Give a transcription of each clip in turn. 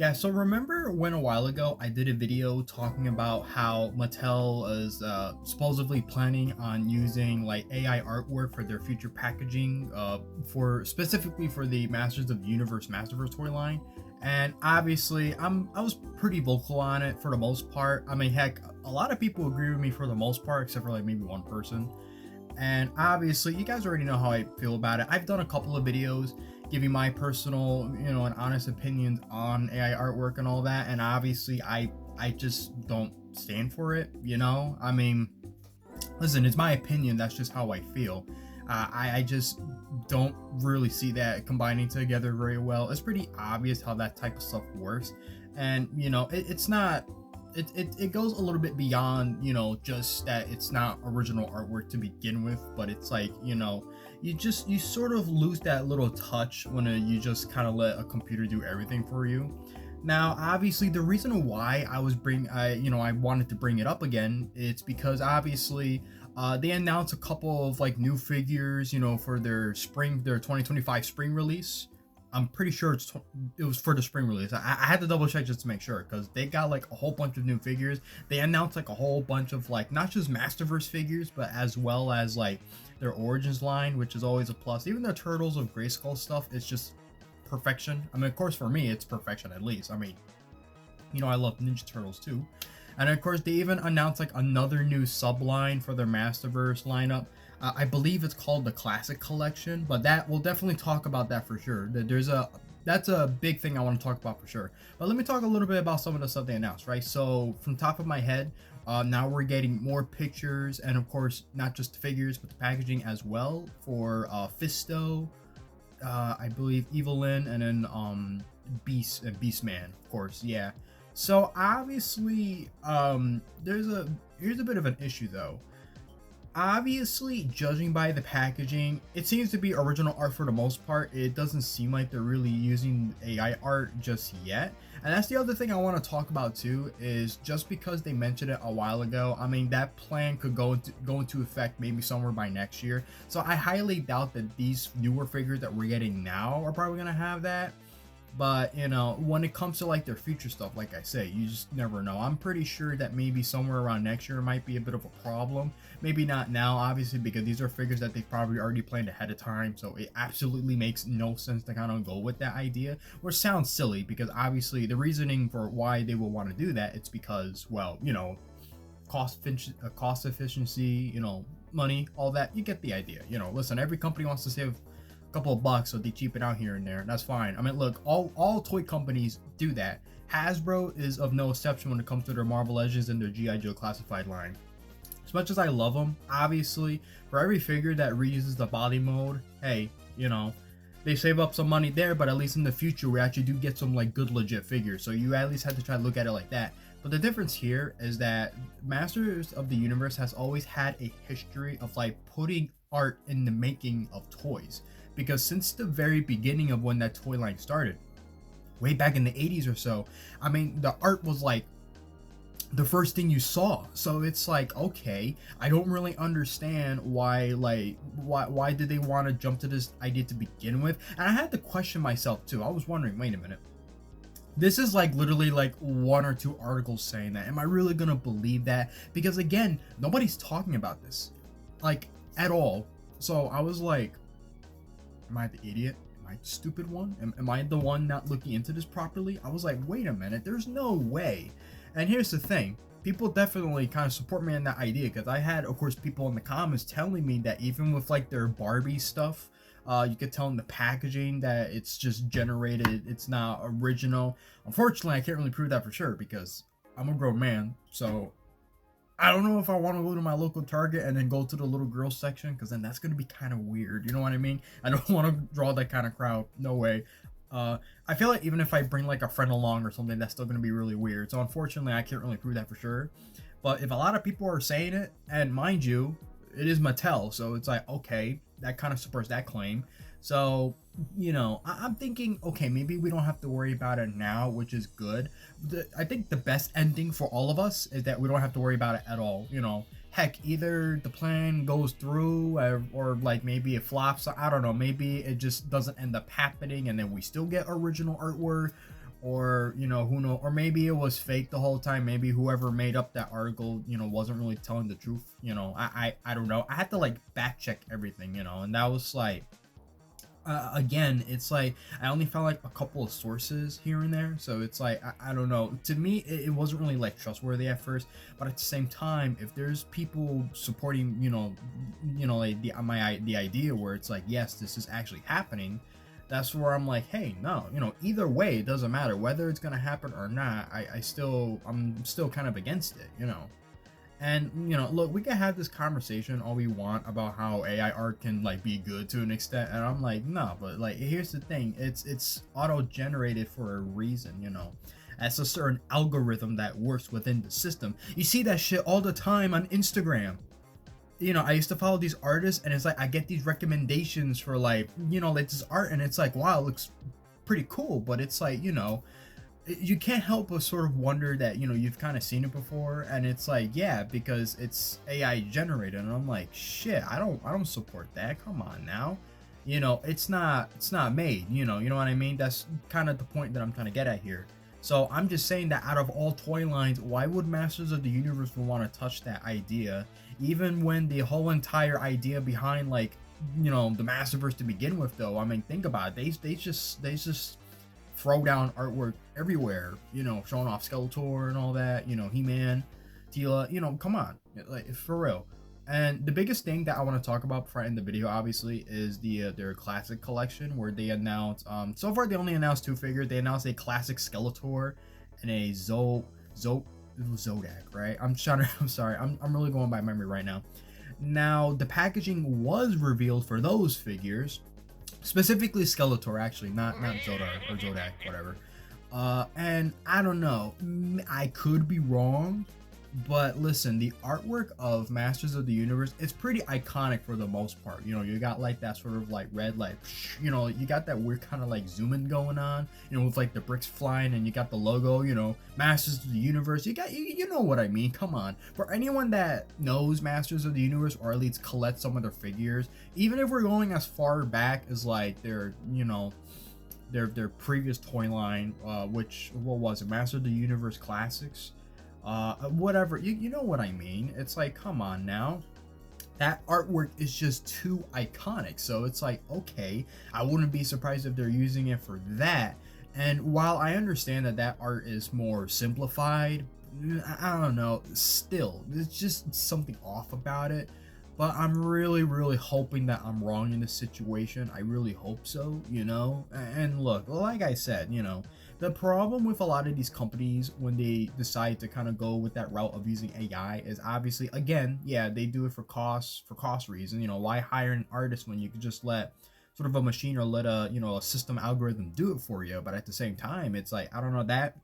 Yeah, so remember when a while ago I did a video talking about how Mattel is supposedly planning on using like AI artwork for their future packaging, for specifically for the Masters of the Universe Masterverse toy line, and obviously I was pretty vocal on it for the most part. I mean, heck, a lot of people agree with me for the most part, except for like maybe one person. And obviously, you guys already know how I feel about it. I've done a couple of videos giving my personal, and honest opinions on AI artwork and all that. And obviously, I just don't stand for it. I mean, listen, it's my opinion. That's just how I feel. I just don't really see that combining together very well. It's pretty obvious how that type of stuff works, and it's not. It goes a little bit beyond just that it's not original artwork to begin with, but it's like you sort of lose that little touch when you just kind of let a computer do everything for you. Now, obviously, the reason why I wanted to bring it up again, it's because obviously, they announced a couple of like new figures, for their 2025 spring release. I'm pretty sure it was for the spring release. I had to double check just to make sure because they got like a whole bunch of new figures. They announced like a whole bunch of like not just Masterverse figures, but as well as like their Origins line, which is always a plus. Even the Turtles of Grayskull stuff, it's just perfection. I mean, of course, for me, it's perfection at least. I mean, I love Ninja Turtles too. And of course, they even announced like another new subline for their Masterverse lineup. I believe it's called the Classic Collection, but that we'll definitely talk about that for sure. That's a big thing I want to talk about for sure. But let me talk a little bit about some of the stuff they announced, right? So from top of my head, now we're getting more pictures, and of course, not just the figures, but the packaging as well for Fisto, I believe Evelyn, and then Beastman, of course, yeah. So obviously, here's a bit of an issue though. Obviously, judging by the packaging, it seems to be original art for the most part. It doesn't seem like they're really using AI art just yet. And that's the other thing I want to talk about too, is just because they mentioned it a while ago, I mean, that plan could go into effect maybe somewhere by next year. So I highly doubt that these newer figures that we're getting now are probably gonna have that. But when it comes to like their future stuff, like I say, you just never know. I'm pretty sure that maybe somewhere around next year might be a bit of a problem. Maybe not now, obviously, because these are figures that they probably already planned ahead of time. So it absolutely makes no sense to kind of go with that idea, which sounds silly because obviously the reasoning for why they will want to do that, it's because, well, cost efficiency, money, all that. You get the idea. Listen, every company wants to save couple of bucks, so they cheap it out here and there. That's fine. I mean, look, all toy companies do that. Hasbro is of no exception when it comes to their Marvel Legends and their GI Joe classified line. As much as I love them, obviously, for every figure that reuses the body mode, hey, they save up some money there, but at least in the future we actually do get some like good legit figures. So you at least have to try to look at it like that. But the difference here is that Masters of the Universe has always had a history of like putting art in the making of toys. Because since the very beginning of when that toy line started, way back in the 80s or so, I mean, the art was like the first thing you saw. So it's like, okay, I don't really understand why did they want to jump to this idea to begin with? And I had to question myself too. I was wondering, wait a minute. This is like literally like one or two articles saying that. Am I really gonna believe that? Because again, nobody's talking about this like at all. So I was like, am I the idiot? Am I the stupid one? Am I the one not looking into this properly? I was like, wait a minute, there's no way. And here's the thing, people definitely kind of support me in that idea, because I had, of course, people in the comments telling me that even with like their Barbie stuff, you could tell in the packaging that it's just generated, it's not original. Unfortunately, I can't really prove that for sure because I'm a grown man, so I don't know if I want to go to my local Target and then go to the little girl section, because then that's going to be kind of weird. You know what I mean? I don't want to draw that kind of crowd. No way. I feel like even if I bring like a friend along or something, that's still going to be really weird. So unfortunately, I can't really prove that for sure. But if a lot of people are saying it, and mind you, it is Mattel, so it's like, okay, that kind of supports that claim. So, I'm thinking, okay, maybe we don't have to worry about it now, which is good. I think the best ending for all of us is that we don't have to worry about it at all. Heck, either the plan goes through or like maybe it flops. I don't know. Maybe it just doesn't end up happening and then we still get original artwork. or who know, or maybe it was fake the whole time. Maybe whoever made up that article wasn't really telling the truth. I don't know. I had to like back check everything, and that was like, again, it's like I only found like a couple of sources here and there, so it's like I don't know. To me, it wasn't really like trustworthy at first, but at the same time, if there's people supporting, like the idea where it's like, yes, this is actually happening, that's where I'm like, hey, no, either way, it doesn't matter whether it's gonna happen or not. I'm still kind of against it. And look, we can have this conversation all we want about how AI art can like be good to an extent, and I'm like, no, but like here's the thing, it's auto-generated for a reason, That's a certain algorithm that works within the system. You see that shit all the time on Instagram. I used to follow these artists, and it's like I get these recommendations for like, like this art, and it's like, wow, it looks pretty cool, but it's like, you can't help but sort of wonder that you've kind of seen it before, and it's like, yeah, because it's AI generated, and I'm like, shit, I don't support that. Come on now, it's not made. You know what I mean? That's kind of the point that I'm trying to get at here. So I'm just saying that out of all toy lines, why would Masters of the Universe want to touch that idea, even when the whole entire idea behind like the Masterverse to begin with, though? I mean, think about it. They just throw down artwork everywhere, showing off Skeletor and all that, He-Man, Tila, come on, like for real. And the biggest thing that I want to talk about before I end the video, obviously, is their classic collection, where they announced, so far they only announced two figures. They announced a classic Skeletor and a Zodak, right? I'm sorry, I'm really going by memory right now. Now the packaging was revealed for those figures, specifically Skeletor, actually, not Zodak or Zodak, whatever. And I don't know, I could be wrong, but listen, the artwork of Masters of the Universe is pretty iconic for the most part. You got like that sort of like red, like, you got that weird kind of like zooming going on, with like the bricks flying, and you got the logo, Masters of the Universe. You know what I mean? Come on. For anyone that knows Masters of the Universe, or at least collects some of their figures, even if we're going as far back as like their previous toy line, which, what was it, Master of the Universe Classics, whatever, you know what I mean. It's like, come on now, that artwork is just too iconic. So it's like, okay, I wouldn't be surprised if they're using it for that. And while I understand that that art is more simplified, I don't know, still there's just something off about it. But I'm really, really hoping that I'm wrong in this situation. I really hope so, And look, like I said, the problem with a lot of these companies when they decide to kind of go with that route of using AI is, obviously, again, yeah, they do it for cost reasons. Why hire an artist when you could just let sort of a machine, or let a system algorithm do it for you? But at the same time, it's like, I don't know, that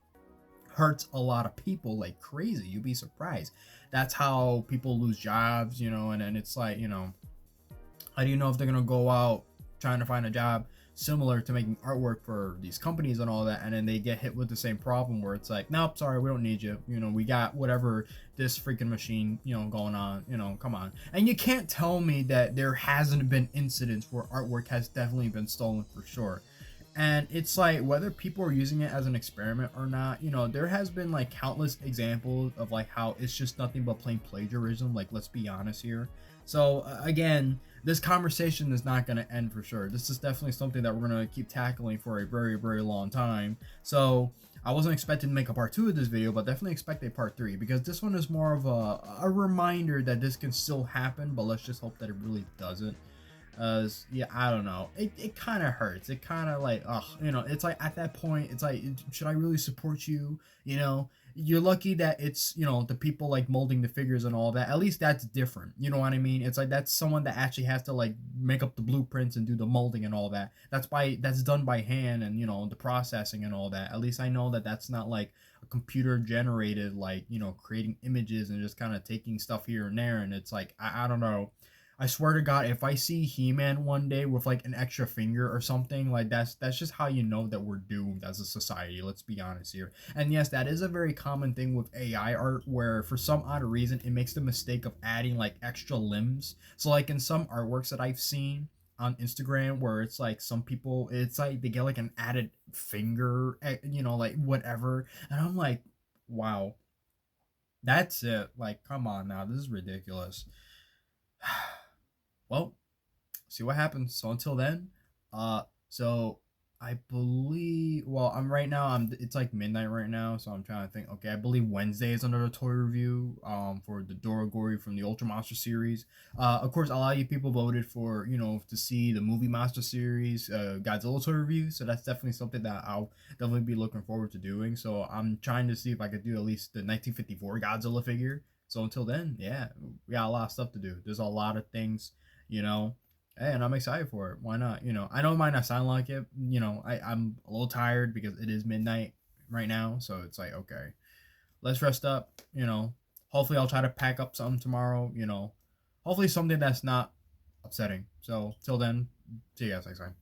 hurts a lot of people like crazy. You'd be surprised. That's how people lose jobs, and then it's like, how do you know if they're gonna go out trying to find a job similar to making artwork for these companies and all that, and then they get hit with the same problem where it's like, nope, sorry, we don't need you. We got whatever, this freaking machine, going on. Come on. And you can't tell me that there hasn't been incidents where artwork has definitely been stolen, for sure. And it's like, whether people are using it as an experiment or not, there has been like countless examples of like how it's just nothing but plain plagiarism. Like, let's be honest here. So again, this conversation is not going to end, for sure. This is definitely something that we're going to keep tackling for a very, very long time. So I wasn't expecting to make a part 2 of this video, but definitely expect a part 3, because this one is more of a reminder that this can still happen, but let's just hope that it really doesn't. Yeah, I don't know, it kind of hurts. It kind of like, it's like, at that point, it's like, should I really support you? You're lucky that it's, the people like molding the figures and all that. At least that's different, you know what I mean? It's like, that's someone that actually has to like make up the blueprints and do the molding and all that. That's done by hand, and the processing and all that. At least I know that that's not like a computer generated, like, creating images and just kind of taking stuff here and there. And it's like, I don't know. I swear to God, if I see He-Man one day with like an extra finger or something, like that's just how you know that we're doomed as a society. Let's be honest here. And yes, that is a very common thing with AI art, where for some odd reason it makes the mistake of adding like extra limbs. So like in some artworks that I've seen on Instagram, where it's like some people, it's like they get like an added finger, like whatever. And I'm like, wow, that's it. Like, come on now, this is ridiculous. Well, see what happens. So until then, so I believe. Well, I'm right now. It's like midnight right now, so I'm trying to think. Okay, I believe Wednesday is another toy review. For the Doragori from the Ultra Monster series. Of course, a lot of you people voted for to see the movie Monster series, Godzilla toy review. So that's definitely something that I'll definitely be looking forward to doing. So I'm trying to see if I could do at least the 1954 Godzilla figure. So until then, yeah, we got a lot of stuff to do. There's a lot of things, you know and I'm excited for it. Why not? I know it might not sound like it. I'm a little tired because it is midnight right now. So it's like, okay, let's rest up. Hopefully I'll try to pack up something tomorrow. Hopefully something that's not upsetting. So till then, see you guys next time.